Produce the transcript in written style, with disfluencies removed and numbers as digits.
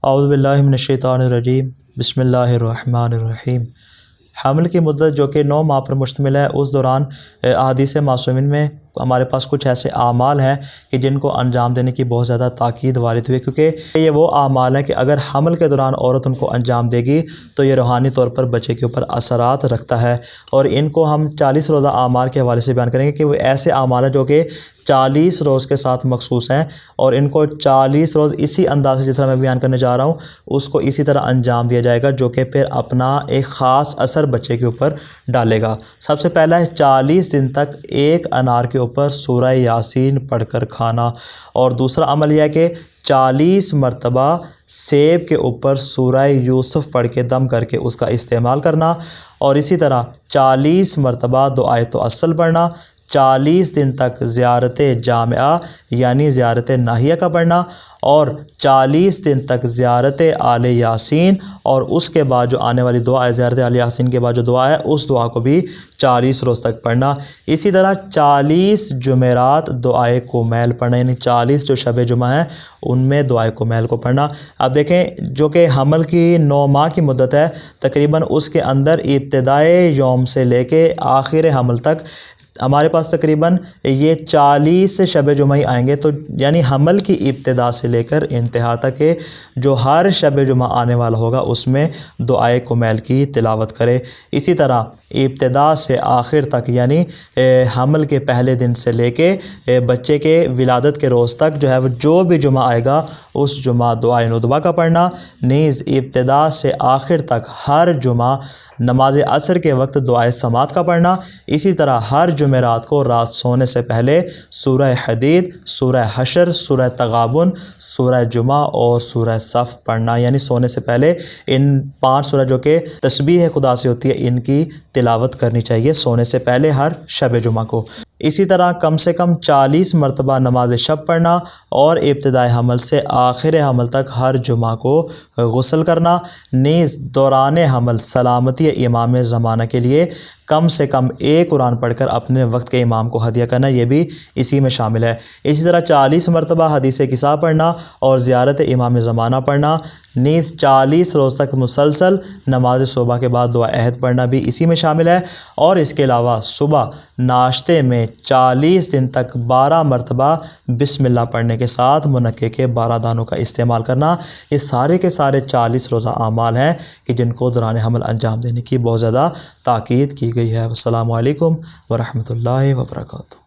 اعوذ باللہ من الشیطان الرجیم بسم اللہ الرحمن الرحیم۔ حمل کی مدت جو کہ 9 ماہ پر مشتمل ہے، اس دوران احادیث معصومین میں ہمارے پاس کچھ ایسے اعمال ہیں کہ جن کو انجام دینے کی بہت زیادہ تاکید وارد ہوئی، کیونکہ یہ وہ اعمال ہیں کہ اگر حمل کے دوران عورت ان کو انجام دے گی تو یہ روحانی طور پر بچے کے اوپر اثرات رکھتا ہے، اور ان کو ہم 40 روزہ اعمال کے حوالے سے بیان کریں گے کہ وہ ایسے اعمال ہیں جو کہ 40 روز کے ساتھ مخصوص ہیں، اور ان کو 40 روز اسی انداز سے جس طرح میں بیان کرنے جا رہا ہوں اس کو اسی طرح انجام دیا جائے گا، جو کہ پھر اپنا ایک خاص اثر بچے کے اوپر ڈالے گا۔ سب سے پہلا ہے 40 دن تک ایک انار کے اوپر سورہ یاسین پڑھ کر کھانا، اور دوسرا عمل یہ ہے کہ 40 مرتبہ سیب کے اوپر سورہ یوسف پڑھ کے دم کر کے اس کا استعمال کرنا، اور اسی طرح 40 مرتبہ دعائے توسل پڑھنا، 40 دن تک زیارت جامعہ یعنی زیارت ناحیہ کا پڑھنا، اور 40 دن تک زیارت آل یاسین، اور اس کے بعد جو آنے والی دعا ہے زیارت آل یاسین کے بعد جو دعا ہے اس دعا کو بھی 40 روز تک پڑھنا۔ اسی طرح 40 جمعرات دعائے کومیل پڑھنا، یعنی 40 جو شب جمعہ ہیں ان میں دعائے کومیل کو پڑھنا۔ اب دیکھیں جو کہ حمل کی 9 ماہ کی مدت ہے، تقریباً اس کے اندر ابتدائے یوم سے لے کے آخر حمل تک ہمارے پاس تقریباً یہ 40 شب جمعہ ہی آئیں گے، تو یعنی حمل کی ابتدا سے لے کر انتہا تک جو ہر شب جمعہ آنے والا ہوگا اس میں دعائے کومیل کی تلاوت کرے۔ اسی طرح ابتدا سے آخر تک یعنی حمل کے پہلے دن سے لے کے بچے کے ولادت کے روز تک جو ہے وہ جو بھی جمعہ آئے گا اس جمعہ دعائے ندبہ کا پڑھنا، نیز ابتدا سے آخر تک ہر جمعہ نماز عصر کے وقت دعائے سماعت کا پڑھنا۔ اسی طرح ہر جمعرات کو رات سونے سے پہلے سورہ حدید، سورہ حشر، سورہ تغابن، سورہ جمعہ اور سورہ صف پڑھنا، یعنی سونے سے پہلے ان 5 سورہ جو کہ تسبیح خدا سے ہوتی ہے ان کی تلاوت کرنی چاہیے سونے سے پہلے ہر شب جمعہ کو۔ اسی طرح کم سے کم 40 مرتبہ نماز شب پڑھنا، اور ابتدائی حمل سے آخر حمل تک ہر جمعہ کو غسل کرنا، نیز دوران حمل سلامتی امام زمانہ کے لیے کم سے کم ایک قرآن پڑھ کر اپنے وقت کے امام کو ہدیہ کرنا، یہ بھی اسی میں شامل ہے۔ اسی طرح 40 مرتبہ حدیث قصہ پڑھنا اور زیارت امام زمانہ پڑھنا، نیز 40 روز تک مسلسل نماز صبح کے بعد دعا عہد پڑھنا بھی اسی میں شامل ہے، اور اس کے علاوہ صبح ناشتے میں 40 دن تک 12 مرتبہ بسم اللہ پڑھنے کے ساتھ منقے کے 12 دانوں کا استعمال کرنا۔ یہ سارے کے سارے 40 روزہ اعمال ہیں کہ جن کو دوران حمل انجام دینے کی بہت زیادہ تاکید کی گئی ہے۔ السلام علیکم ورحمۃ اللہ وبرکاتہ۔